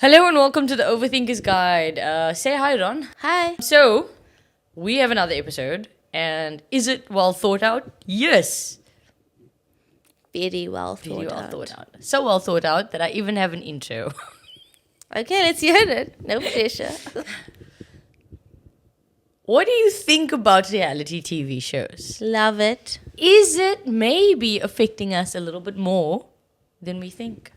Hello and welcome to the Overthinker's Guide. Say hi, Ron. Hi. So, we have another episode, and is it well thought out? Yes. Very well thought Very well out. thought out. So well thought out that I even have an intro. Okay, let's hear it. No pressure. What do you think about reality TV shows? Love it. Is it maybe affecting us a little bit more than we think?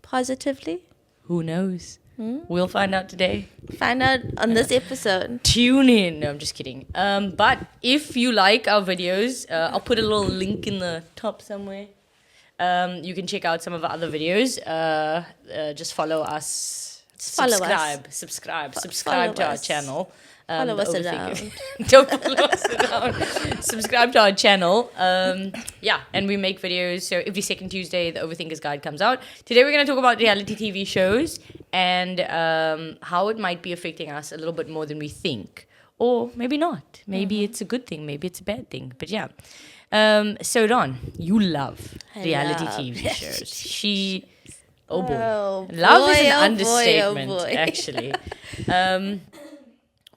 Positively. Who knows? We'll find out today. Find out on this episode. Tune in. No, I'm just kidding. But if you like our videos, I'll put a little link in the top somewhere. You can check out some of our other videos. Just follow us. Follow us. Subscribe Follow to our us. channel. Follow The us Overthinker. around. Don't follow us around. Subscribe to our channel. And we make videos. So every second Tuesday, the Overthinker's Guide comes out. Today we're going to talk about reality TV shows and how it might be affecting us a little bit more than we think. Or maybe not. Maybe it's a good thing. Maybe it's a bad thing. But yeah. So Ron, you love reality love TV shows. Oh boy. Oh, Love is boy, an oh, understatement, boy, oh, boy. actually.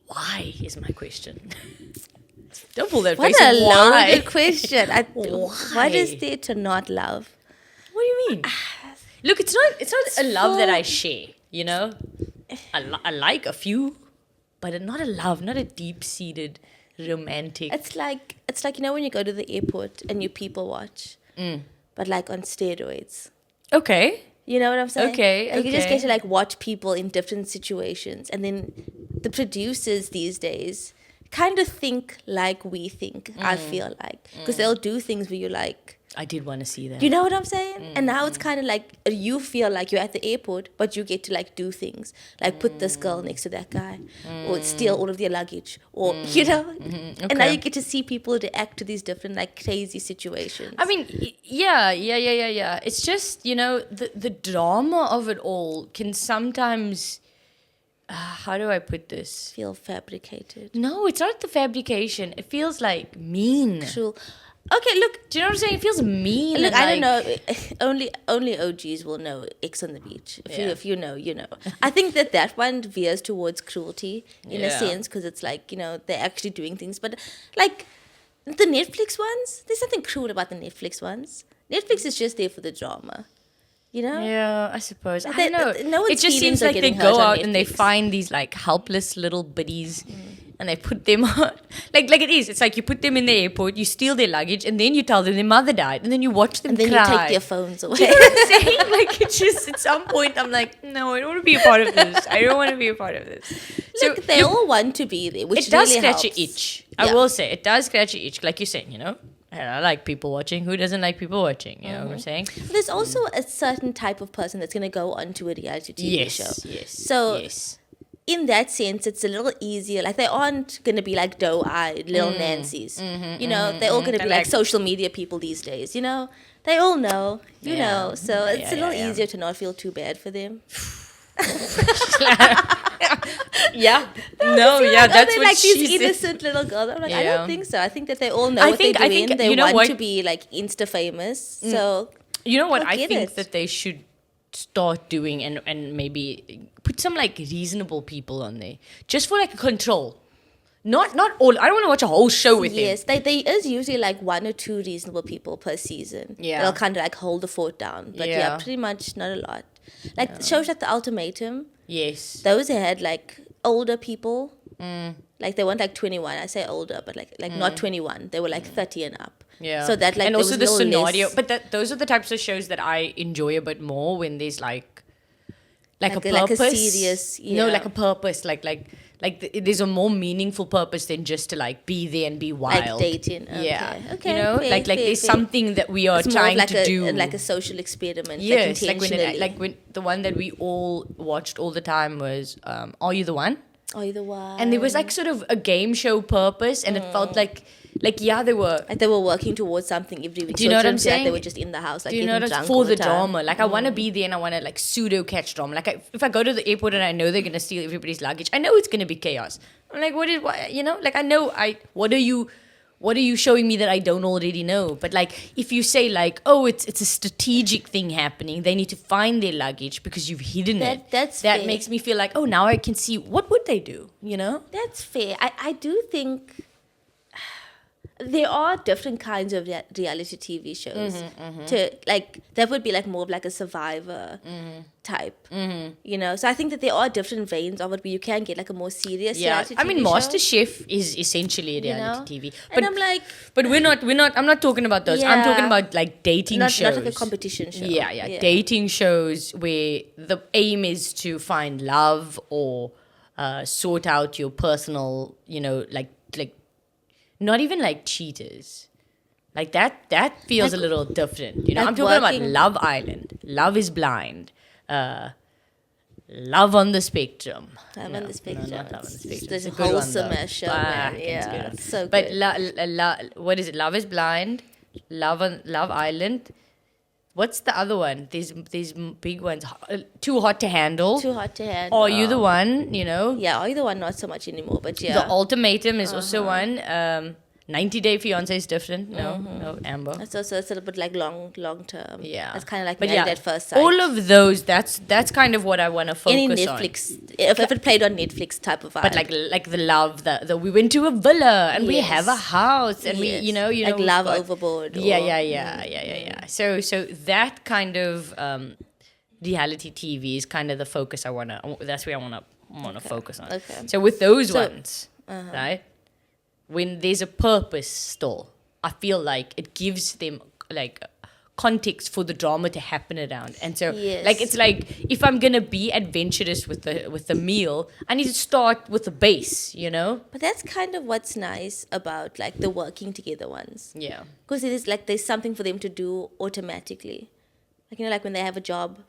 Why is my question? Don't pull that What face. a Why? loaded question. Why? What is there to not love? What do you mean? Look, it's not a love that I share, you know? I like a few, but not a love, not a deep-seated romantic. It's like when you go to the airport and you people watch, but like on steroids. Okay. You know what I'm saying? Okay, Like you just okay. get to watch people in different situations, and then the producers these days kind of think like we think. I feel like because they'll do things where you're like, I did want to see that. you know what I'm saying? And now it's kind of like you feel like you're at the airport, but you get to do things like put this girl next to that guy, or steal all of their luggage, or you know. And now Okay. you get to see people react to these different crazy situations. I mean, yeah. It's just, the drama of it all can sometimes, how do I put this? feel fabricated, No, it's not the fabrication. It feels like mean. cruel. Okay, look. Do you know what I'm saying? It feels mean. Look, and I don't know. Only OGs will know X on the Beach. If you know, you know. I think that one veers towards cruelty in a Yeah. sense because it's they're actually doing things. But the Netflix ones, there's nothing cruel about the Netflix ones. Netflix is just there for the drama, you know. Yeah, I suppose. I They- don't know. no It one's just feelings seems are like they getting go hurt on out and they Netflix. find these helpless little biddies and they put them on. Like it is. It's like you put them in the airport, you steal their luggage, and then you tell them their mother died, and then you watch them And then cry. you take their phones away. Do you know what I'm saying? Like, it's just, at some point, I'm like, no, I don't want to be a part of this. I don't want to be a part of this. Look, they all want to be there, which it does really scratch helps. your itch. I Yeah. will say, it does scratch your itch. Like you're saying, And I like people watching. Who doesn't like people watching? You know what I'm saying? There's also a certain type of person that's going to go onto a reality TV show. Yes. So yes. in that sense, it's a little easier. Like, they aren't going to be like doe-eyed little Nancy's. They're all going to be They're like social media people these days, They all know, you Yeah. know. So it's a little yeah. easier to not feel too bad for them. Yeah. No, yeah, that's they're what like she these said. innocent little girls. I'm like, I Yeah. don't think so. I think that they all know I what think- they're I doing. think, They you know want what? to be like Insta famous. So You know what? Go I get think it. that they should start doing and maybe put some reasonable people on there. Just for a control. Not all. I don't want to watch a whole show with them. yes, there is usually one or two reasonable people per season. Yeah. They'll kind of hold the fort down. But Yeah. yeah, pretty much not a lot. Shows like The Ultimatum, Yes. those had older people. Like they weren't 21. I say older, but not 21. They were 30 and up. Yeah. So that and there also was the a little scenario. less- But those are the types of shows that I enjoy a bit more when there's a a purpose. serious- No, yeah. a purpose. There's a more meaningful purpose than just to be there and be wild. dating. Okay. Yeah. Okay, Fair, fair, there's fair. something that we are it's more trying of to do. like a social experiment. Yes, intentionally. when the one that we all watched all the time was Are You the One? Are you the one? And there was sort of a game show purpose, and it felt like they were. They were working towards something every week. Do you So know it what I'm didn't feel like saying? They were just in the house, Do you know getting that's drunk for all the time. drama? I want to be there and I want to pseudo catch drama. If I go to the airport and I know they're gonna steal everybody's luggage, I know it's gonna be chaos. I'm like, what? I know. What are you? what are you showing me that I don't already know? But like, if you say like, oh, it's a strategic thing happening, they need to find their luggage because you've hidden it. That fair. makes me feel like, oh, now I can see what would they do, you know? That's fair. I do think there are different kinds of reality TV shows. To like, that would be like more of like a Survivor type, you know. So I think that there are different veins of it where you can get like a more serious reality TV I mean, show. MasterChef is essentially a reality TV, but And I'm like, but we're not. I'm not talking about those. I'm talking about like dating shows, not like a competition show. Yeah, dating shows where the aim is to find love or sort out your personal, you know, like not even like cheaters. Like that feels like, a little different. You know, like I'm talking about Love Island, Love is Blind, Love on the Spectrum. Love on the Spectrum. No, not Love on the Spectrum. It's a a good wholesome one, show, man. Yeah, it's so good. But what is it? Love is Blind, Love Island. What's the other one? These big ones. Too Hot to Handle. Too Hot to Handle. Are You the One? You know. Yeah, Are You the One? Not so much anymore, but yeah. The Ultimatum is also one. 90 Day Fiancé is different. No, Amber. It's also a little bit like long term. Yeah. It's kind of like Married at First Sight. All of those, that's kind of what I want to focus Any Netflix, on. If it played on Netflix type of vibe. But like the love, the we went to a villa and we have a house and we, you know. Like Love Overboard. Yeah. So that kind of reality TV is kind of the focus that's where I want to focus on. Okay. So with those ones, right? When there's a purpose still, I feel like it gives them like context for the drama to happen around. And so like it's like if I'm gonna be adventurous with the meal, I need to start with the base, you know? But that's kind of what's nice about like the working together ones. Yeah. Because it is like there's something for them to do automatically. Like, you know, like when they have a job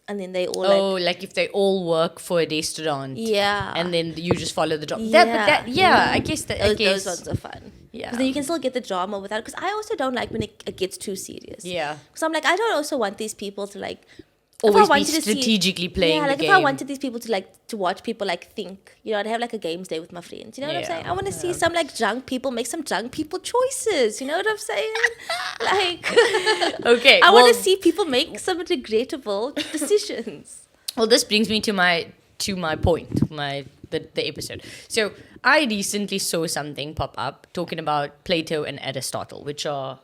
and then they all like if they all work for a restaurant. Yeah. And then you just follow the job. Yeah. I guess those ones are fun. Yeah. Because then you can still get the drama without. Because I also don't like when it gets too serious. Yeah. Because I'm like, I don't also want these people to like always be strategically playing the game. If I wanted these people to watch people like think, you know, I'd have like a games day with my friends. You know what I'm saying? I want to see some like drunk people make some drunk people choices. You know what I'm saying? Like, okay, I want to see people make some regrettable decisions. Well, this brings me to my point, the episode. So I recently saw something pop up talking about Plato and Aristotle, which are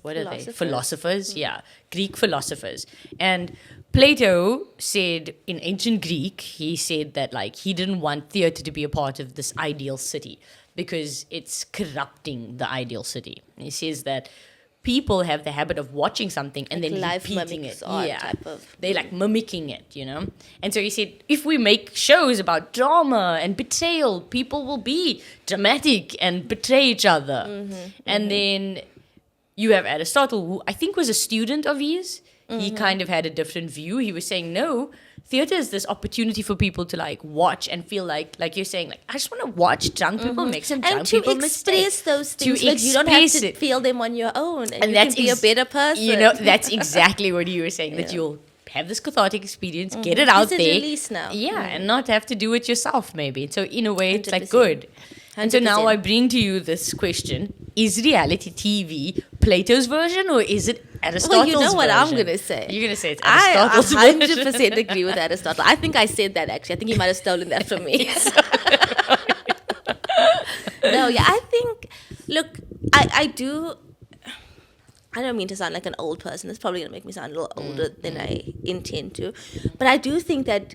what are they? Philosophers, yeah, Greek philosophers. And Plato said in ancient Greek, he said that like he didn't want theater to be a part of this ideal city because it's corrupting the ideal city. And he says that people have the habit of watching something and like then repeating it. Type of. They like mimicking it, you know? And so he said, if we make shows about drama and betrayal, people will be dramatic and betray each other. And then you have Aristotle, who I think was a student of his. He kind of had a different view. He was saying, no, theater is this opportunity for people to like watch and feel like you're saying, like, I just want to watch drunk people make some drunk people mistakes. And to express those things, but you don't have to feel them on your own. And you can be a better person. You know, that's exactly what you were saying, that you'll have this cathartic experience, get it out there. Release now. Yeah, and not have to do it yourself, maybe. So in a way, it's like good. 100%. And so now I bring to you this question. Is reality TV Plato's version or is it Aristotle's version? Well, you know what I'm going to say. You're going to say it's Aristotle's version. I 100% agree with Aristotle. I think I said that actually. I think he might have stolen that from me. No, yeah, I think, look, I do... I don't mean to sound like an old person. It's probably going to make me sound a little older than I intend to. But I do think that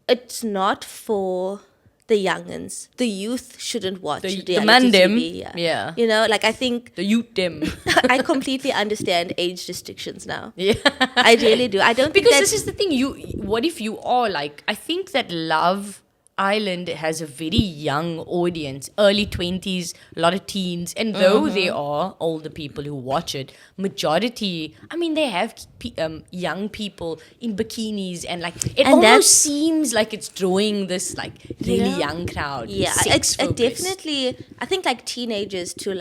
it's not for the youngins. The youth shouldn't watch reality TV. Yeah. You know, like I think... The youth dem. I completely understand age restrictions now. Yeah. I really do. I don't think because this is the thing. What if you are like... I think that Love Island has a very young audience, early 20s, a lot of teens. And though there are older people who watch it, majority, I mean, they have young people in bikinis and like, it almost seems like it's drawing this like really young crowd. Yeah, it definitely, I think like teenagers to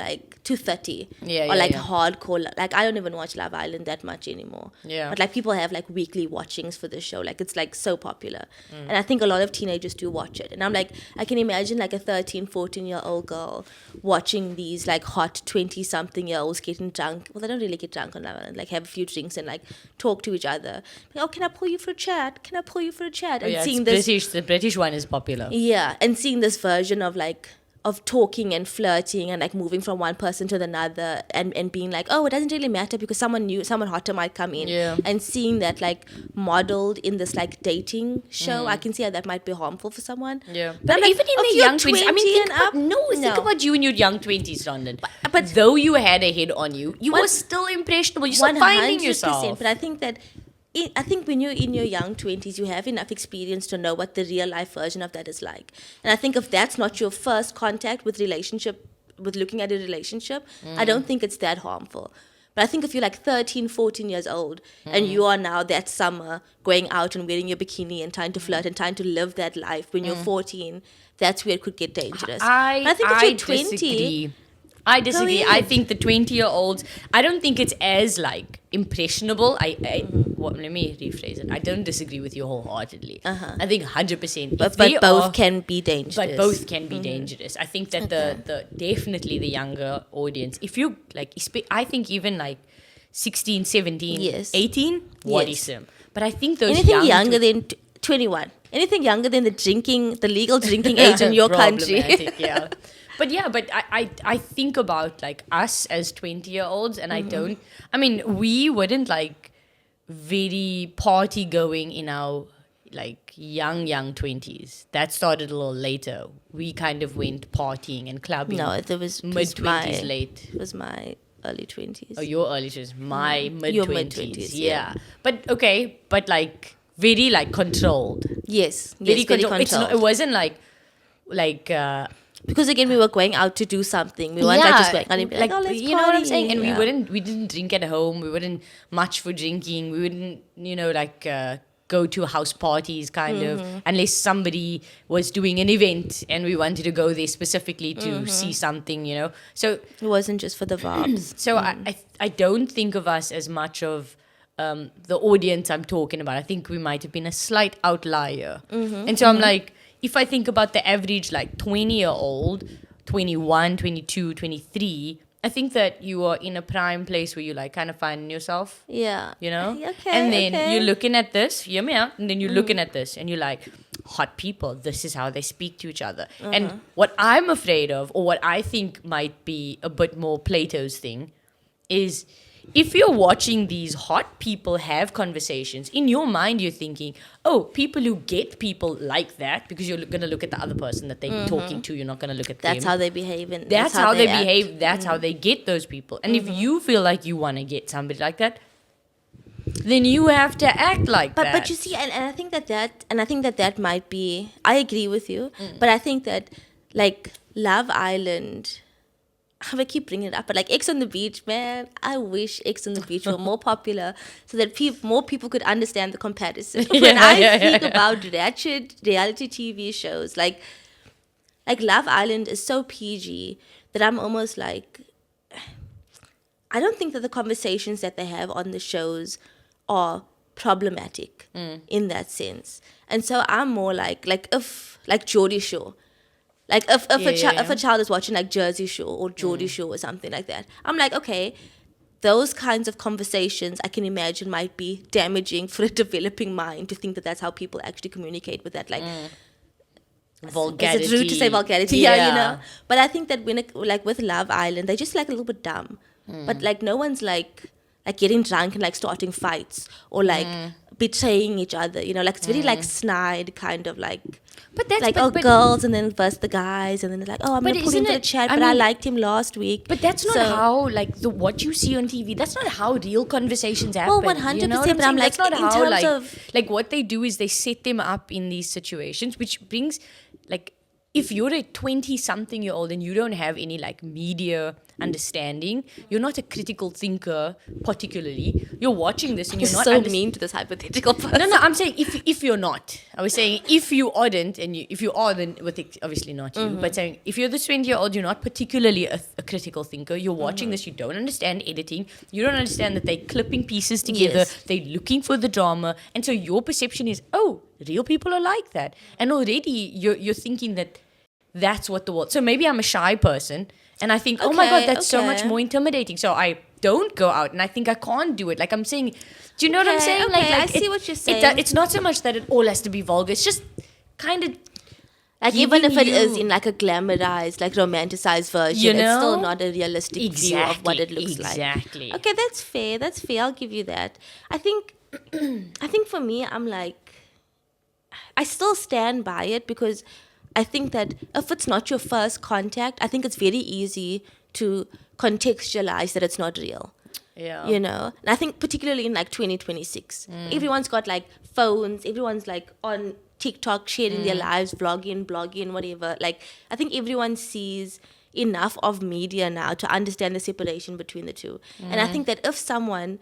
30 or like hardcore, like I don't even watch Love Island that much anymore. Yeah. But like people have like weekly watchings for the show. Like it's like so popular. And I think a lot of teenagers do watch watch it. And I'm like, I can imagine like a 13, 14-year-old girl watching these like hot 20-something-year-olds getting drunk. Well, they don't really get drunk on Love Island, like have a few drinks and like talk to each other. Like, oh, can I pull you for a chat? Can I pull you for a chat? And seeing this, the British one is popular. yeah, and seeing this version of like of talking and flirting and like moving from one person to another and being like, oh, it doesn't really matter because someone hotter might come in. Yeah. And seeing that like modeled in this like dating show, I can see how that might be harmful for someone. Yeah. But But like, even in if the you're young 20s, I mean, 20 and up, think about you in your young 20s, London. But though you had a head on you, you were still impressionable. You're still finding 100%. yourself. But I think that when you're in your young 20s, you have enough experience to know what the real life version of that is like. And I think if that's not your first contact with looking at a relationship, I don't think it's that harmful. But I think if you're like 13, 14 years old and you are now that summer going out and wearing your bikini and trying to flirt and trying to live that life when you're 14, that's where it could get dangerous. But I think if you're 20... disagree. I disagree. I think the 20-year-olds, I don't think it's as like impressionable. Let me rephrase it. I don't disagree with you wholeheartedly. I think 100%. But both can be dangerous. But both can be dangerous. I think that the definitely the younger audience, if you like, I think even like 16, 17, 18, worrisome. But I think those anything younger than 21, anything younger than the legal drinking age in your country. Yeah. But I think about like us as 20-year-olds and we wouldn't like very party going in our like young 20s. That started a little later. We kind of went partying and clubbing. No, it was mid-20s late. It was my early 20s. Oh, your early 20s. My mid-20s. Your mid-20s, yeah. But like very like controlled. Yes, very controlled. controlled. It wasn't like because again, we were going out to do something. We weren't like just going out and be like, oh, let's you know what I'm party. saying? And we didn't drink at home. We wouldn't much for drinking. We wouldn't, go to house parties kind of, unless somebody was doing an event and we wanted to go there specifically to see something, So it wasn't just for the vibes. So I don't think of us as much of the audience I'm talking about. I think we might have been a slight outlier. And so I'm like, if I think about the average like 20-year-old, 21, 22, 23, I think that you are in a prime place where you like kind of finding yourself. Yeah. Okay. And then you're looking at this, hear me out, and then you're looking at this and you're like, hot people, this is how they speak to each other. And what I'm afraid of, or what I think might be a bit more Plato's thing, is if you're watching these hot people have conversations, in your mind you're thinking, oh, people who get people like that, because you're going to look at the other person that they're talking to, you're not going to look at them. That's how they behave. And that's how they behave. That's how they get those people. And if you feel like you want to get somebody like that, then you have to act like that. But you see, and I think that might be, I agree with you, but I think that like Love Island... I keep bringing it up, but like X on the Beach, man, I wish X on the Beach were more popular so that more people could understand the comparison. When I think about ratchet reality TV shows, like Love Island is so PG that I'm almost like, I don't think that the conversations that they have on the shows are problematic in that sense. And so I'm more like Geordie Shore. Like if a child is watching like Jersey Shore or Geordie Shore or something like that, I'm like, okay, those kinds of conversations I can imagine might be damaging for a developing mind to think that that's how people actually communicate with that like vulgarity. Is it rude to say vulgarity? Yeah. But I think that when with Love Island, they're just like a little bit dumb. But like no one's like getting drunk and like starting fights or like betraying each other. Like it's very like snide kind of like. But that's like girls and then versus the guys and then it's like, oh, I'm gonna put him to the chat, but I liked him last week. But that's not how like what you see on TV. That's not how real conversations happen. Well, 100%. But I'm like, that's not in how terms like what they do is they set them up in these situations, which brings like if you're a 20-something-year-old and you don't have any like media understanding. You're not a critical thinker, particularly. You're watching this and you're not so mean to this hypothetical person. No, I'm saying if you're not. I was saying if you aren't, and if you are, then obviously not you. But saying if you're this 20-year-old, you're not particularly a critical thinker. You're watching this, you don't understand editing. You don't understand that they're clipping pieces together. Yes. They're looking for the drama. And so your perception is, oh, real people are like that. And already you're thinking that that's what the world... So maybe I'm a shy person and I think, oh my God, that's so much more intimidating. So I don't go out and I think I can't do it. Like I'm saying, do you know what I'm saying? Okay, I see what you're saying. It's not so much that it all has to be vulgar. It's just kind of... Like even if it is in like a glamorized, like romanticized version, it's still not a realistic view of what it looks like. Exactly. Okay, that's fair. That's fair. I'll give you that. I think for me, I'm like, I still stand by it because I think that if it's not your first contact, I think it's very easy to contextualize that it's not real. Yeah. You know? And I think particularly in like 2026, everyone's got like phones, everyone's like on TikTok sharing their lives, blogging, whatever. Like, I think everyone sees enough of media now to understand the separation between the two. And I think that if someone,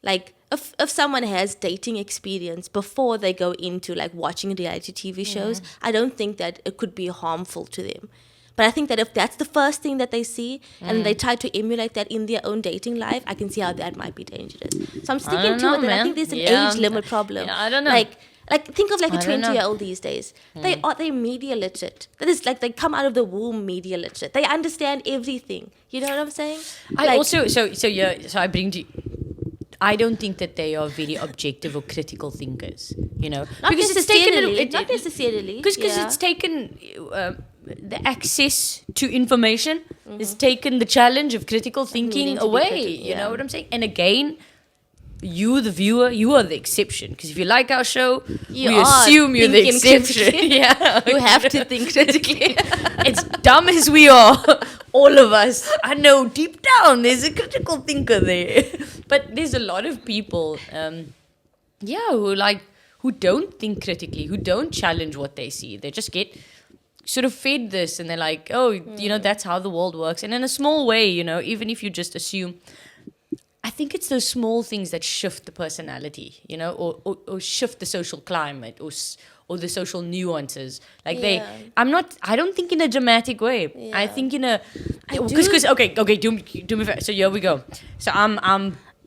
like, if someone has dating experience before they go into, like, watching reality TV shows, I don't think that it could be harmful to them. But I think that if that's the first thing that they see and they try to emulate that in their own dating life, I can see how that might be dangerous. So I'm sticking to it. And I think there's an age limit problem. Yeah, I don't know. Like think of like a 20-year-old these days. They're media literate. That is like they come out of the womb media literate. They understand everything. You know what I'm saying? So I bring to you, I don't think that they are very objective or critical thinkers. You know, not because necessarily. it's taken because it's taken the access to information. It's taken the challenge of critical thinking away. You know what I'm saying? And again, you, the viewer, you are the exception. Because if you like our show, we assume you're the exception. Yeah, you have to think critically. As dumb as we are, all of us, I know deep down there's a critical thinker there. But there's a lot of people, who don't think critically, who don't challenge what they see. They just get sort of fed this, and they're like, oh, you know, that's how the world works. And in a small way, you know, even if you just assume. I think it's those small things that shift the personality, you know, or shift the social climate or the social nuances. Like I don't think in a dramatic way. Yeah. I think in a, because okay, do me fair. So here we go. So I'm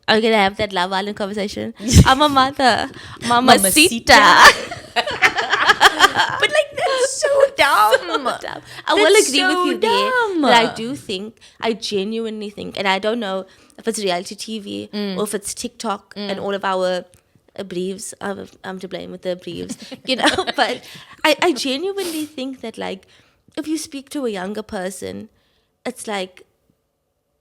going to have that Love Island conversation. I'm a mother. Mamacita. But like, that's so dumb. I will agree with you there. But I genuinely think, and I don't know if it's reality TV or if it's TikTok and all of our briefs. I'm to blame with the briefs, you know. But I genuinely think that, like, if you speak to a younger person, it's like,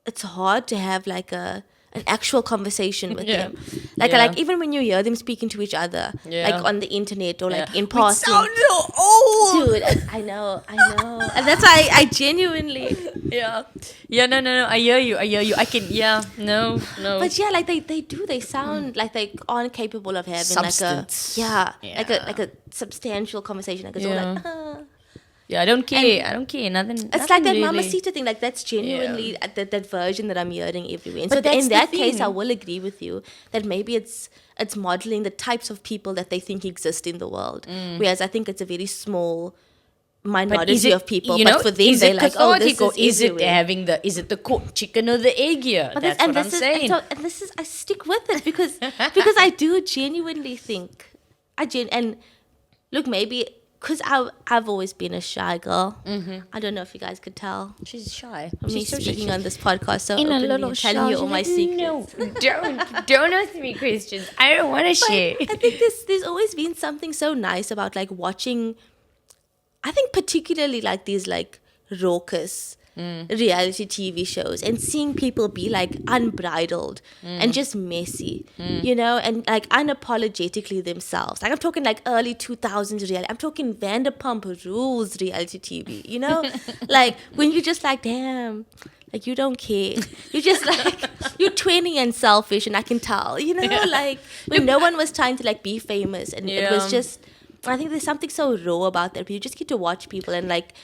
it's hard to have like an actual conversation with them. Like even when you hear them speaking to each other, like on the internet or like in passing. We sound so old! Dude, I know. And that's why I genuinely... No, I hear you. I can, no. But yeah, like they sound like they aren't capable of having substance. like a substantial conversation. Like it's all like, Yeah, I don't care. Nothing. It's like that really. Mamacita thing. Like that's genuinely that version that I'm hearing everywhere. And so in that case, I will agree with you that maybe it's modeling the types of people that they think exist in the world. Whereas I think it's a very small minority of people. You know, but for them, they're like, oh, this is everywhere. Is it the cooked chicken or the egg here? But that's what I'm saying. And this is, I stick with it because I do genuinely think, and look, maybe. Because I've always been a shy girl. I don't know if you guys could tell. She's shy. Me speaking on this podcast, so openly telling you all my secrets. No, don't ask me questions. I don't want to share. I think there's always been something so nice about like watching. I think particularly like these like raucous reality TV shows and seeing people be like unbridled and just messy, you know, and like unapologetically themselves. Like I'm talking like early 2000s reality. I'm talking Vanderpump Rules reality TV, you know, like when you're just like, damn, like you don't care. You're just like, you're 20 and selfish, and I can tell, you know, like when no one was trying to like be famous, and it was just, I think there's something so raw about that. You just get to watch people and like,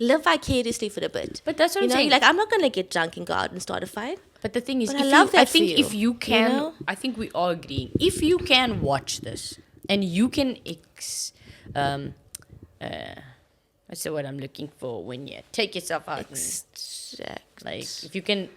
live vicariously for a bit. But that's what you I'm know, saying. like, I'm not gonna get drunk and go out and start a fight. But the thing is, But if I love that I think for you, if you can, you know? I think we are agreeing. If you can watch this and you can, what's the word I'm looking for when you take yourself out, like if you can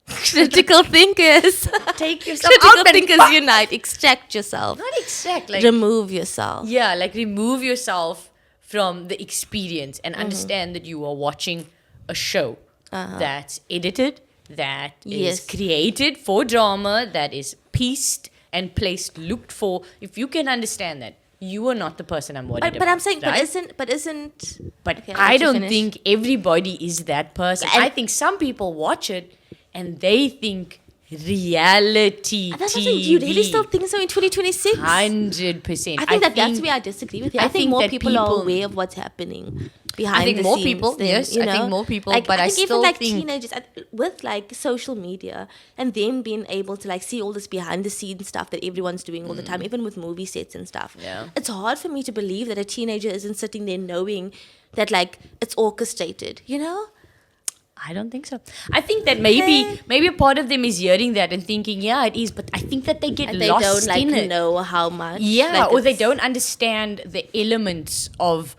Critical thinkers. take yourself Critical out, and thinkers unite. Extract yourself. not exact, like Remove yourself. yeah, like remove yourself from the experience and Mm-hmm. understand that you are watching a show that's edited, that is Yes. created for drama, that is pieced and placed, looked for. If you can understand that, you are not the person I'm worried about. But I'm saying, right? but isn't. But Okay, I let you don't finish. think everybody is that person. And- I think some people watch it and they think reality That's what I'm TV. saying. Do you really still think so in 2026? 100%. I think that's where I disagree with you. I, think more that people are aware of what's happening behind I think the more scenes. people, than, yes, you I know? think more people, Like, but I think even still like think- teenagers with like social media and them being able to like see all this behind the scenes stuff that everyone's doing all the time, even with movie sets and stuff. Yeah. It's hard for me to believe that a teenager isn't sitting there knowing that like it's orchestrated, you know? I don't think so. I think that maybe a part of them is hearing that and thinking, yeah, it is. But I think that they get And they lost don't like in it. know how much. Yeah, like, or they it's- don't understand the elements of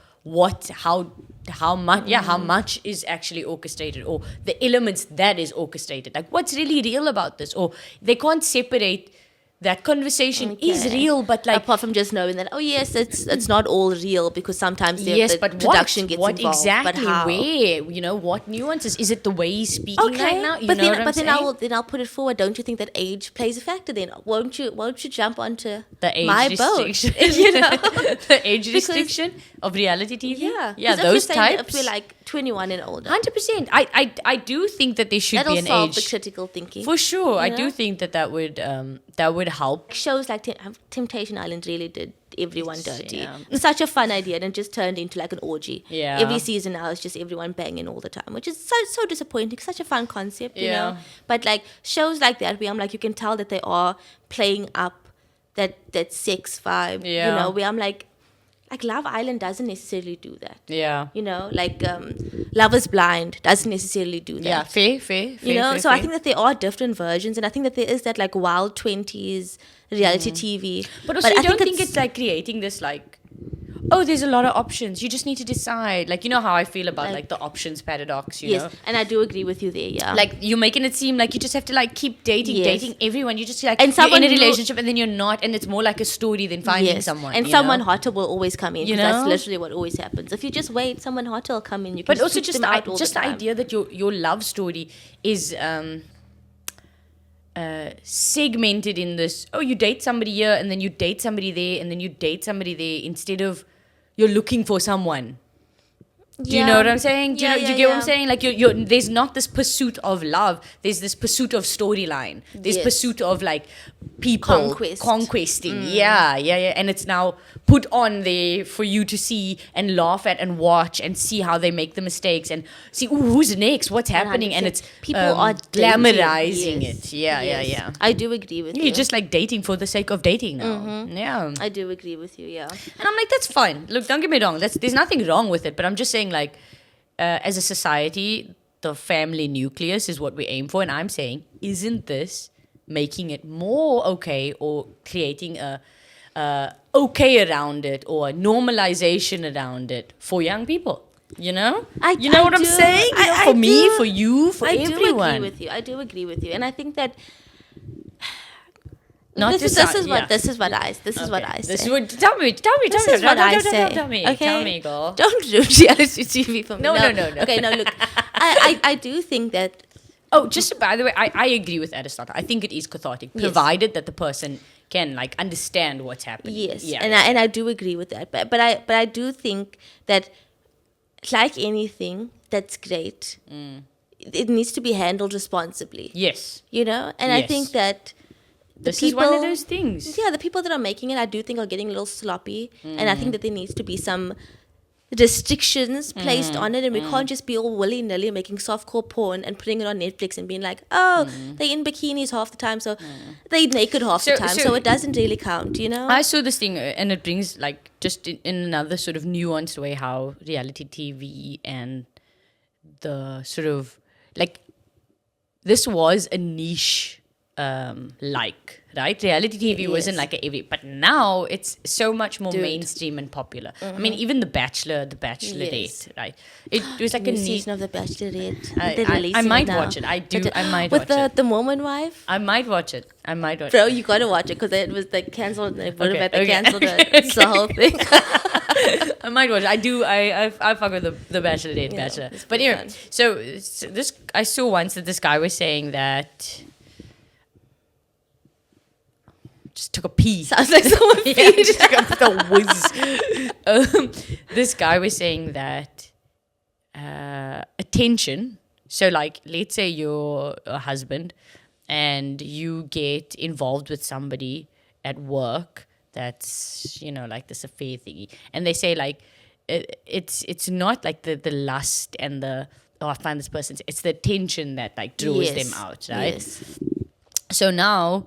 how much is actually orchestrated, or the elements that is orchestrated. Like what's really real about this, or they can't separate. That conversation is Okay. real, but like apart from just knowing that, oh yes, it's not all real because sometimes yes, the but production gets what involved. exactly? But how? Where? You know, what nuances? Is it the way he's speaking Okay, right now? You but know then what I'm but saying? then I'll put it forward. Don't you think that age plays a factor? Then won't you jump onto The age my boat? restriction. You know, The age Because- restriction of reality TV. yeah, Yeah, 'Cause if you're those saying that types. If we're like 21 and older, 100%. I do think that there should that'll be an solve age. the critical thinking. For sure. I You do know? think that would help. Shows like Temptation Island really did everyone dirty. Yeah. Such a fun idea, and it just turned into like an orgy. Yeah. Every season now is just everyone banging all the time, which is so disappointing. Such a fun concept, you Yeah. know. But like shows like that, where I'm like, you can tell that they are playing up that sex vibe. Yeah. You know, where I'm like Love Island doesn't necessarily do that. Yeah. You know, like Love is Blind doesn't necessarily do that. Yeah. Fair. You know, fair, so I fair. think that there are different versions, and I think that there is that like wild 20s reality TV. But also, you I don't think it's like creating this like, oh, there's a lot of options. You just need to decide. Like, you know how I feel about like the options paradox, you know? and I do agree with you there. Yeah, Like you're making it seem like you just have to like keep dating everyone. You just like And you're in someone a who- relationship and then you're not, and it's more like a story than finding someone. and you someone know? hotter will always come in. You Because that's know? literally what always happens. If you just wait, someone hotter will come in. You can But also switch just them out all just the the time. idea that your love story is segmented in this. Oh, you date somebody here, and then you date somebody there, and then you date somebody there, instead of you're looking for someone. Do you know what I'm saying? Do you know? Do you get what I'm saying? Like you're there's not this pursuit of love. There's this pursuit of storyline. There's Yes. pursuit of like people Conquest. conquesting. Yeah, and it's now put on there for you to see and laugh at and watch and see how they make the mistakes and see who's next, what's happening, and 100%. it's People are dating. glamorizing Yes. it. Yeah. Yes. I do agree with you. You're just like dating for the sake of dating now. Yeah. I do agree with you. Yeah. And I'm like, that's fine. Look, don't get me wrong. There's nothing wrong with it. But I'm just saying, like, as a society, the family nucleus is what we aim for. And I'm saying, isn't this making it more okay or creating a okay around it or a normalization around it for young people? You know? You know what I'm saying? You know, for me, for you, for everyone. I do agree with you. And I think that Not this is decide- what yeah. this is what I say. This is what, tell me. This is what I say. Tell me, Okay? tell me, girl. Don't do reality TV for me. No. Okay, no, look. I do think that Oh, just by the way, I agree with Aristotle. I think it is cathartic, Yes. provided that the person can like understand what's happening. yes, Yeah. and I do agree with that. But I do think that like anything that's great, it needs to be handled responsibly. Yes. You know? And I Yes. think that This is one of those things. Yeah, the people that are making it, I do think are getting a little sloppy. And I think that there needs to be some restrictions placed on it, and we can't just be all willy-nilly making softcore porn and putting it on Netflix and being like, oh, they're in bikinis half the time, so they're naked half the time, so it doesn't really count, you know? I saw this thing, and it brings, like, just in another sort of nuanced way how reality TV and the sort of, like, this was a niche, right? Reality TV wasn't like but now it's so much more mainstream and popular. I mean, even The Bachelor, The Bachelorette, right? It was like a niche season of The Bachelorette. I might watch it. I might watch it. With the Mormon wife? I might watch it. Bro, you gotta watch it because it was like cancelled. They cancelled it. It's the whole thing. I might watch it. I fuck with the Bachelorette, Bachelor. But anyway, so this I saw once that this guy was saying that. Just took a pee. Sounds like someone just took a whiz. This guy was saying that attention. So, like, let's say you're a husband and you get involved with somebody at work that's, you know, like this affair thingy, and they say like it's not like the lust and the I find this person. It's the attention that like draws them out, right? Yes. So now.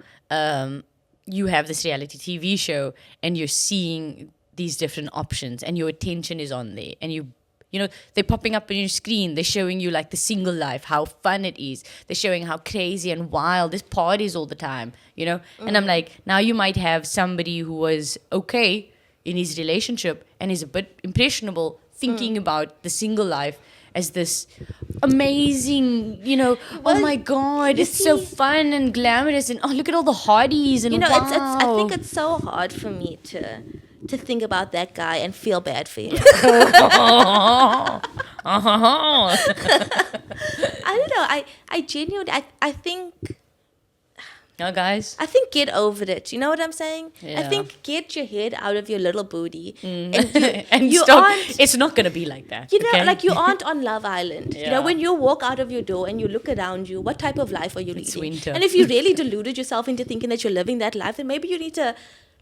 You have this reality TV show and you're seeing these different options and your attention is on there and you know, they're popping up on your screen. They're showing you like the single life, how fun it is. They're showing how crazy and wild this parties all the time, you know? And I'm like, now you might have somebody who was okay in his relationship and is a bit impressionable thinking about the single life as this amazing, you know, well, oh my God, it's so fun and glamorous and oh, look at all the hotties and you know, wow. I think it's so hard for me to think about that guy and feel bad for him. I don't know. I genuinely, I think... No, guys. I think get over it. You know what I'm saying? Yeah. I think get your head out of your little booty. And you stop. It's not going to be like that. You know, like you aren't on Love Island. Yeah. You know, when you walk out of your door and you look around you, what type of life are you leading? It's winter. And if you really deluded yourself into thinking that you're living that life, then maybe you need to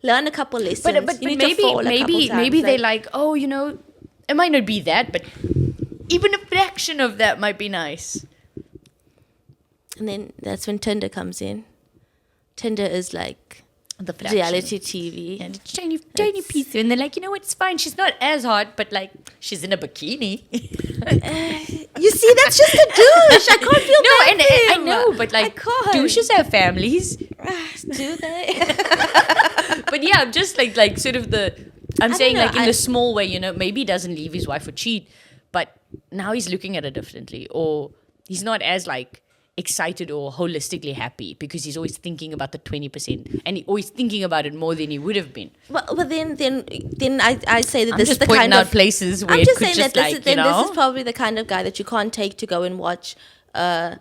learn a couple lessons. But maybe they like, oh, you know, it might not be that, but even a fraction of that might be nice. And then that's when Tinder comes in. Tinder is like the reality TV. And it's tiny piece. And they're like, you know what, it's fine. She's not as hot, but like, she's in a bikini. You see, that's just a douche. I can't feel bad for him. I know, but like, douches have families. Do they? But yeah, just like sort of I'm saying like in the small way, you know, maybe he doesn't leave his wife or cheat, but now he's looking at it differently. Or he's not as like, excited or holistically happy because he's always thinking about the 20% and he's always thinking about it more than he would have been. Well, then I say that this is the kind of places where I'm just saying just that like, this is probably the kind of guy that you can't take to go and watch a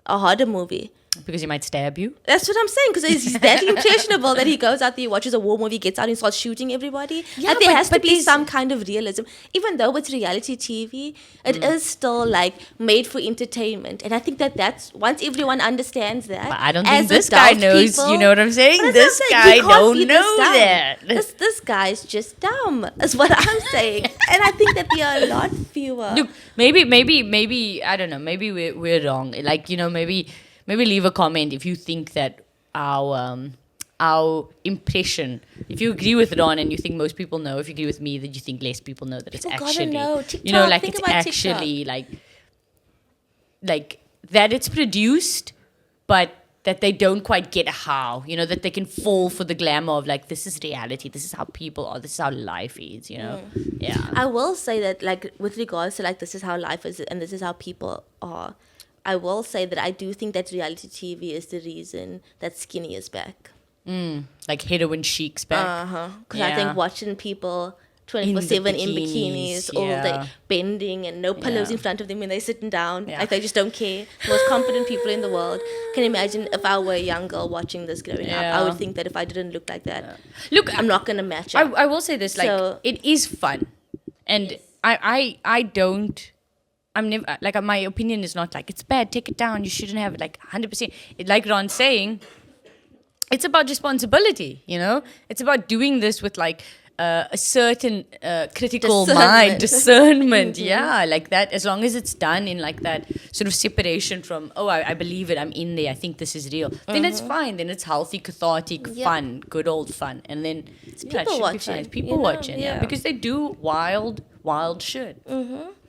harder movie. Because he might stab you. That's what I'm saying. Because he's that impressionable that he goes out there, watches a war movie, gets out and starts shooting everybody. Yeah, there has to be some kind of realism. Even though it's reality TV, it is still like made for entertainment. And I think that's once everyone understands that. But I don't think this guy knows. You know what I'm saying? This guy don't know that. This guy's just dumb. Is what I'm saying. And I think that there are a lot fewer. Look, maybe I don't know. Maybe we're wrong. Like, you know, maybe leave a comment if you think that our impression, if you agree with Ron and you think most people know, if you agree with me that you think less people know that people it's actually, know. TikTok, you know, like it's actually like that it's produced, but that they don't quite get how, you know, that they can fall for the glamour of like, this is reality, this is how people are, this is how life is, you know. Yeah. I will say that like with regards to like, this is how life is and this is how people are, I will say that I do think that reality TV is the reason that skinny is back. Like heroin chic's back. Because I think watching people 24/7 in bikinis all day, bending and no pillows in front of them when they're sitting down. Like they just don't care. The most confident people in the world. Can you imagine if I were a young girl watching this growing up? I would think that if I didn't look like that, look, I'm not going to match up. I will say this, like, it is fun. And I don't... I'm never like my opinion is not like it's bad, take it down, you shouldn't have it, like 100%. Like Ron's saying, it's about responsibility, you know. It's about doing this with like a certain critical mind, discernment. Yeah, like that. As long as it's done in like that sort of separation from, oh, I believe it, I'm in there, I think this is real, then it's fine. Then it's healthy, cathartic, fun, good old fun. And then It's yeah, it people should be watching. fine. It's people watching, yeah. Because they do wild shit.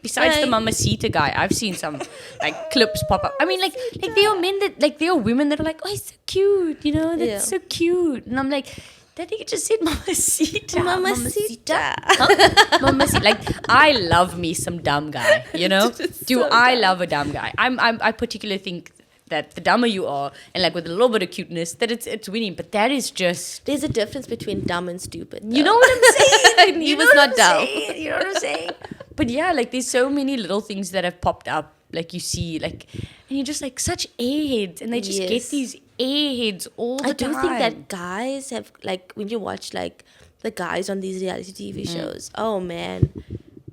Besides Right. the Mamacita guy, I've seen some like clips pop up. I mean, like there are men that, like, there are women that are like, oh, he's so cute, you know, that's so cute. And I'm like, that nigga just said Mamacita. Mamacita. Huh? Mamacita. Like, I love me some dumb guy, you know? Do I love a dumb guy? I particularly think that the dumber you are, and like with a little bit of cuteness, that it's winning. But that is just, There's a difference between dumb and stupid. you know what I'm saying? He was not dumb. You know what I'm saying? But yeah, like there's so many little things that have popped up. Like you see, like, and you're just like such airheads, and they just get these airheads all the time. I do think that guys have, like, when you watch like the guys on these reality TV shows, oh man,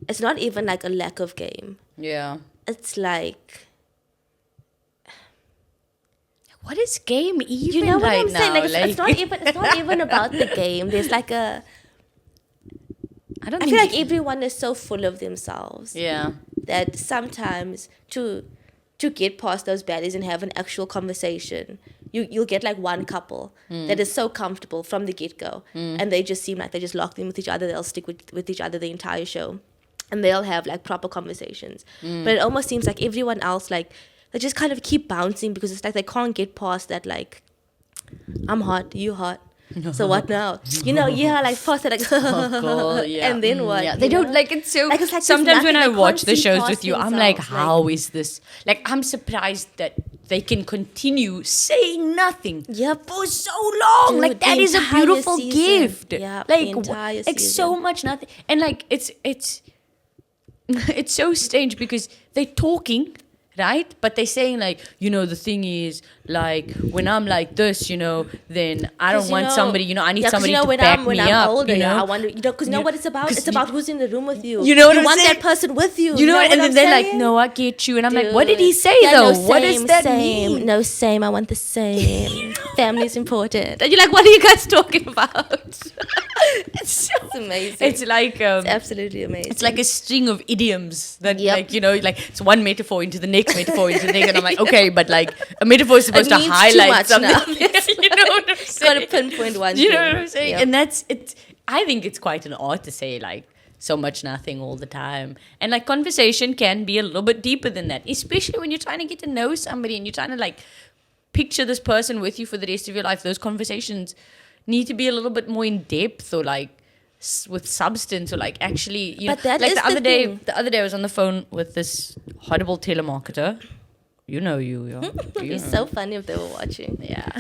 it's not even like a lack of game. Yeah. It's like, What is game even? you know what right I'm saying? now? Like, it's not even about the game. There's like a, I don't I think feel like everyone is so full of themselves yeah. that sometimes to get past those barriers and have an actual conversation, you'll get like one couple that is so comfortable from the get-go, and they just seem like they just locked in with each other. They'll stick with each other the entire show, and they'll have like proper conversations. But it almost seems like everyone else, like, they just kind of keep bouncing because it's like they can't get past that, like, I'm hot, you hot, so what now? You know, like past it, like, God, yeah. and then what? Yeah. They you don't know? like it's so. Like, it's like there's sometimes when nothing, I they watch can't the see shows past with you, I'm like, themselves, how is this? Like, I'm surprised that they can continue saying nothing for so long. Dude, like, that the is a entire beautiful season. gift. Yeah, like, the entire like season. so much nothing, and like it's it's so strange because they're talking. Right? But they're saying, like, you know, the thing is, like, when I'm like this, you know, then I don't want somebody, you know, I need somebody to back me up. Older, you know? I wonder, because you know what it's about? It's about who's in the room with you. You know what I'm want saying? that person with you. You know, and then I'm they're like, saying? no, I get you. And I'm like, Dude. what did he say, Yeah, though? no, What does that same. mean? No, same. I want the same. Family's important. And you're like, what are you guys talking about? It's amazing. It's like, It's absolutely amazing. it's like a string of idioms that, like, you know, like it's one metaphor into the next metaphor into the next. And I'm like, okay, but like a metaphor is supposed to means too highlight much something. now. You know what I'm saying? got to pinpoint one You know thing. what I'm saying? Yep. And it's I think it's quite an art to say like so much nothing all the time. And like conversation can be a little bit deeper than that, especially when you're trying to get to know somebody and you're trying to like picture this person with you for the rest of your life. Those conversations need to be a little bit more in depth or like with substance or like actually, you But know, that like is the other the day, thing. I was on the phone with this horrible telemarketer. You know you. Yeah. You It's know. so funny if they were watching. Yeah.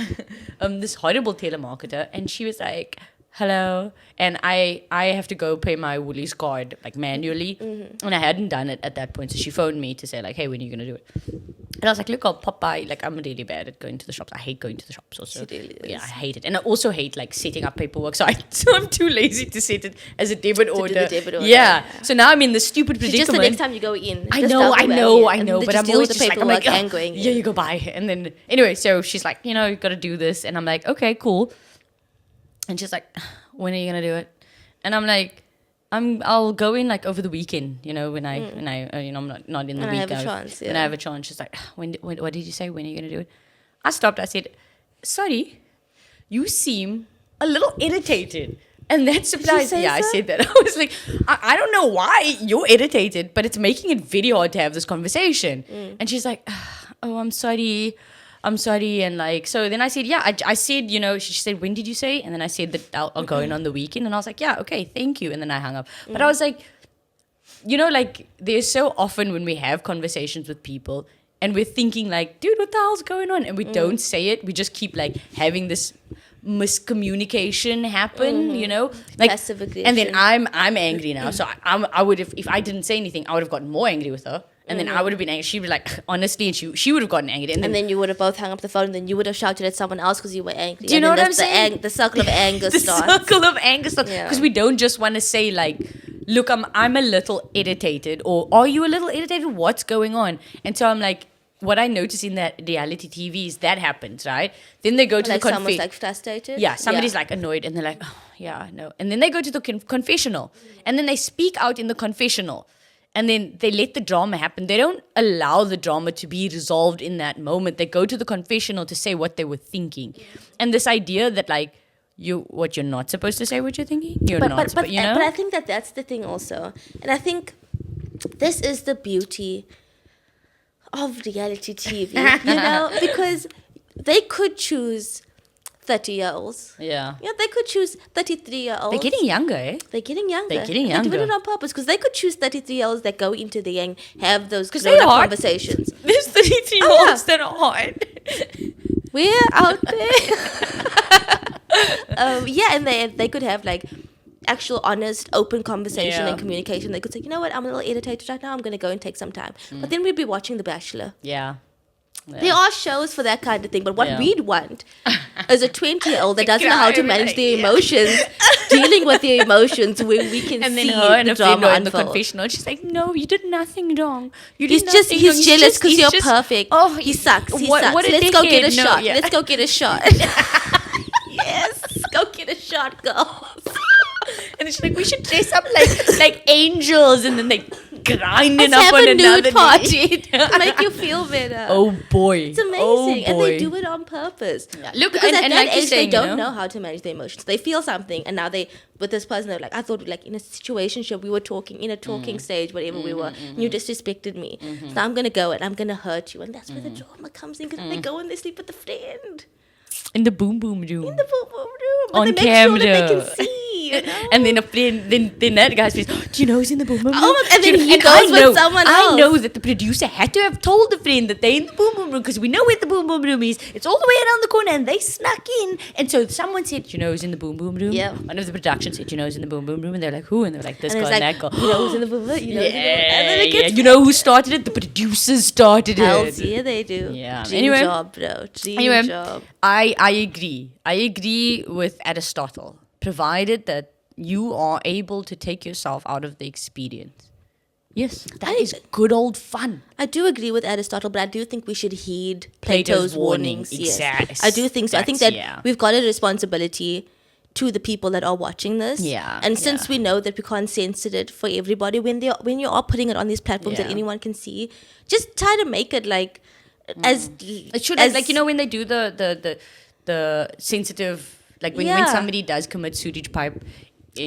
This horrible telemarketer, and she was like, hello, and I have to go pay my Woolies card like manually, and I hadn't done it at that point, so she phoned me to say like, hey, when are you gonna do it? And I was like, look, I'll pop by. Like, I'm really bad at going to the shops. I hate going to the shops also. She really is. Yeah, I hate it. And I also hate like setting up paperwork. So I'm too lazy to set it as a debit do order. the debit order, Yeah. yeah. So now I'm in the stupid So just predicament. the next time you go in. I just know, double back in, and but just I'm deal always with just the like, I'm like, paperwork and going yeah, in. you go buy. And then, anyway, so she's like, you know, you've got to do this. And I'm like, okay, cool. And she's like, when are you going to do it? And I'm like, I'll go in like over the weekend, you know, when I you know, I'm not in the When I week. have a chance, When I yeah. have a chance. She's like, what did you say? When are you going to do it? I stopped. I said, sorry, you seem a little irritated. And that surprised me. say Yeah, I so? said that. I was like, I don't know why you're irritated, but it's making it very hard to have this conversation. And she's like, oh, I'm sorry. And like, so then I said, yeah, I said, you know, she said, when did you say? And then I said that I'll go in on the weekend. And I was like, yeah, okay, thank you. And then I hung up. But I was like, you know, like there's so often when we have conversations with people and we're thinking like, dude, what the hell's going on? And we don't say it. We just keep like having this miscommunication happen, you know, like, Passive aggression. and then I'm angry now. So I would have, if I didn't say anything, I would have gotten more angry with her. And then I would have been angry. She'd be like, honestly, and she would have gotten angry. And then you would have both hung up the phone, and then you would have shouted at someone else because you were angry. Do you And know then what I'm saying? The circle of anger the starts. circle of anger starts. Yeah. Because we don't just want to say like, look, I'm a little irritated, or are you a little irritated? What's going on? And so I'm like, what I notice in that reality TV is that happens, right? Then they go to Like the someone's like frustrated. yeah, somebody's like annoyed and they're like, oh, yeah, no. And then they go to the confessional and then they speak out in the confessional and then they let the drama happen. They don't allow the drama to be resolved in that moment. They go to the confessional to say what they were thinking. And this idea that like, you're not supposed to say what you're thinking. You know. But I think that's the thing also, and I think this is the beauty of reality TV, you know, because they could choose 30-year-olds. Yeah. Yeah, they could choose 33-year-olds. They're getting younger, eh? They're getting younger. They're getting They're younger. doing it on purpose because they could choose 33-years that go into the and have those they're grown-up hot. conversations. There's 33-year-olds that are hot. We're out there. Yeah, and they could have like actual honest open conversation Yeah. and communication. They could say, you know what, I'm a little irritated right now, I'm going to go and take some time. But then we'd be watching The Bachelor. Yeah. There are shows for that kind of thing, but what Yeah. we'd want is a 20-year-old that doesn't know how to cry, manage like, their yeah. emotions, dealing with their emotions when we can And then see her and the a friend drama are in the unfold. confessional. She's like, no, you did nothing wrong. You He's did just, nothing he's wrong. jealous because he's you're just- perfect. Oh, he sucks. He what- sucks. what a Let's go get a dickhead. No, shot. yeah. Let's go get a shot. Yes, go get a shot, girls. And then she's like, we should dress up like angels. And then they grinding Let's up have on a another nude party to make you feel better. Oh boy. It's amazing. Oh, And they boy. do it on purpose. Yeah. Look, Because at and that like you're age, saying, they don't you know how to manage their emotions. They feel something, and now with this person, they're like, I thought like in a situationship, we were talking, in a talking stage, whatever we were, and you disrespected me. So I'm going to go and I'm going to hurt you. And that's where the drama comes in, because they go and they sleep with the friend. In the boom boom room. In the boom boom room. On And they make sure that they camera. can see. You know? And then a friend, then that guy says, do you know who's in the boom boom room? Oh my- and Do then you he know- goes with someone I else. know that the producer had to have told the friend that they're in the boom boom room because we know where the boom boom room is. It's all the way around the corner and they snuck in. And so someone said, do you know who's in the boom boom room? Yeah. One of the production said, do you know who's in the boom boom room? And they're like, who? And they're like, this And guy it's and like, that guy. you know who's in the boom boom? You know who's in the boom boom? And then it Yeah, gets you know who started it? The producers started Hells, it. yeah, they do. Yeah. Dream Anyway. job, bro. Dream Anyway, job. I agree. I agree with Aristotle, provided that you are able to take yourself out of the experience. Yes, that is good old fun. I do agree with Aristotle, but I do think we should heed Plato's Plato's warning. warnings. Yes. Exact- I do think so. I think that yeah. we've got a responsibility to the people that are watching this. Yeah, And since yeah. we know that we can't censor it for everybody, when you are putting it on these platforms that Yeah. anyone can see, just try to make it like as It should as, like when they do the sensitive, like when Yeah. somebody does commit sewage pipe.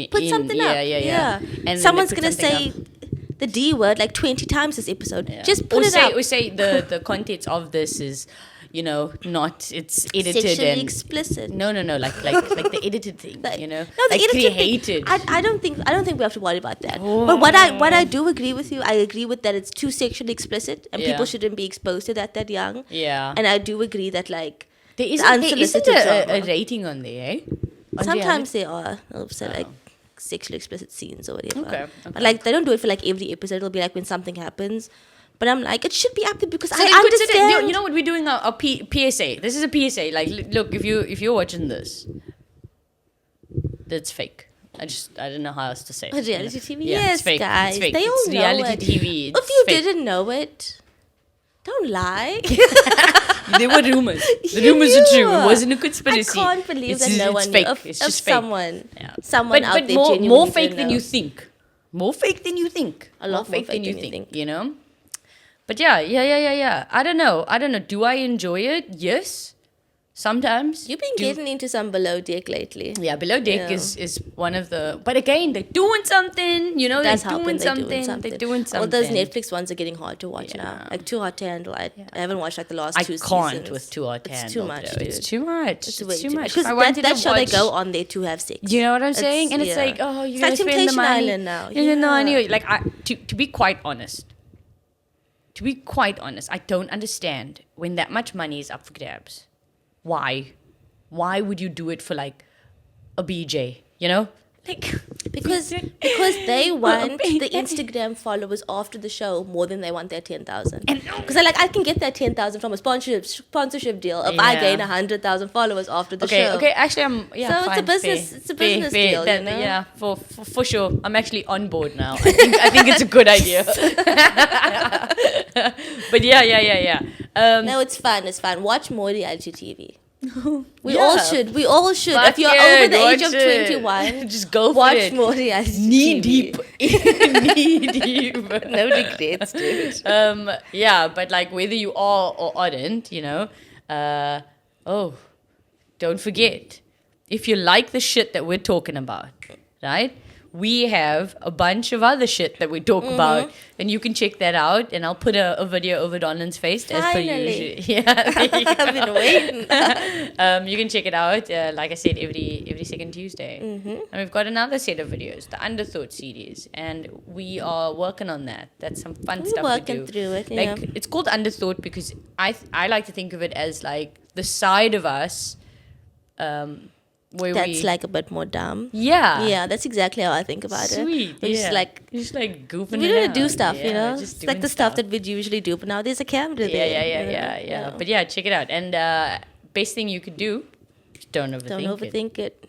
put something up. Yeah. And then someone's they put gonna something say up. the D word like 20 times this episode. Yeah. Just put or it say, up. Or say the contents of this is, not, it's edited Sexually and explicit. no, like the edited thing, Like- you know, No, the like edited created. thing. I don't think we have to worry about that. But what I do agree with you, I agree with that it's too sexually explicit and Yeah. people shouldn't be exposed to that young. Yeah, And I do agree that like there the isn't a unsolicited drama. rating on there, eh? On Sometimes there are like sexually explicit scenes or whatever. Okay, But like they don't do it for like every episode. It'll be like when something happens. But I'm like, it should be up there because So I they put it in- understand. you know what we're doing a PSA. This is a PSA. Like, look, if you're watching this, that's fake. I don't know how else to say it. Reality TV, Yeah, yes, it's fake. guys, It's fake. they all It's know reality it. TV. If It's you fake. didn't know it, don't lie. There were rumors. The You rumors are true. knew. It wasn't a conspiracy. I can't believe It's that no one fake. knew. If, It's if just fake. someone, Yeah. someone out but there more genuinely fake didn't than know. you think. More fake than you think. A lot more fake than you think. You know. But yeah. I don't know. Do I enjoy it? Yes. Sometimes. You've been getting into some below deck lately. Yeah, Below Deck Yeah. is one of the. But again, they're doing something. You know, That's they're helping. doing They're something. doing something. They're doing something. All those Netflix ones are getting hard to watch now. Yeah. Like Too Hot to Handle. I haven't watched like the last I two can't seasons. with Too Hot to It's Handle. too much. though. It's dude. too much. It's It's way too too much. much. Because I wanted that to show they watch- go on there to have sex. You know what I'm It's- saying? And it's yeah. like, oh, you're It's gonna like spend the Temptation money. Island now. No, Yeah. anyway, like to be quite honest. To be quite honest, I don't understand when that much money is up for grabs. Why? Why would you do it for like a BJ? You know, like Because they want the Instagram followers after the show more than they want their 10,000. Because they're like, I can get that 10,000 from a sponsorship deal if I Yeah. gain 100,000 followers after the Okay, show. okay. Actually, I'm So it's a fine, business- fair, it's a fair, business fair. deal, you know? Yeah, for sure. I'm actually on board now. I think it's a good idea. But yeah. No, it's fun. It's fun. Watch more reality TV. We Yeah. all should. We all should. Fuck If you're yeah, over the age watch of it. 21, Just go for watch it. more reality Knee TV. deep. Knee deep. No regrets, dude. Yeah, but like whether you are or aren't, don't forget, if you like the shit that we're talking about, right? We have a bunch of other shit that we talk about, and you can check that out. And I'll put a video over Donlan's face as per Finally. usual. Yeah, there you I've been waiting. you can check it out. Like I said, every second Tuesday, and we've got another set of videos, the Underthought series, and we are working on that. That's some fun We're stuff working we do. through it, Like yeah. it's called Underthought because I like to think of it as like the side of us, where That's we like a bit more dumb. yeah. Yeah, that's exactly how I think about it. Sweet. We're just like, just like goofing we around. don't do stuff, Yeah, you know? just It's like doing the stuff that we'd usually do, but now there's a camera Yeah, there. yeah. But yeah, check it out. And best thing you could do, just don't overthink Don't overthink it.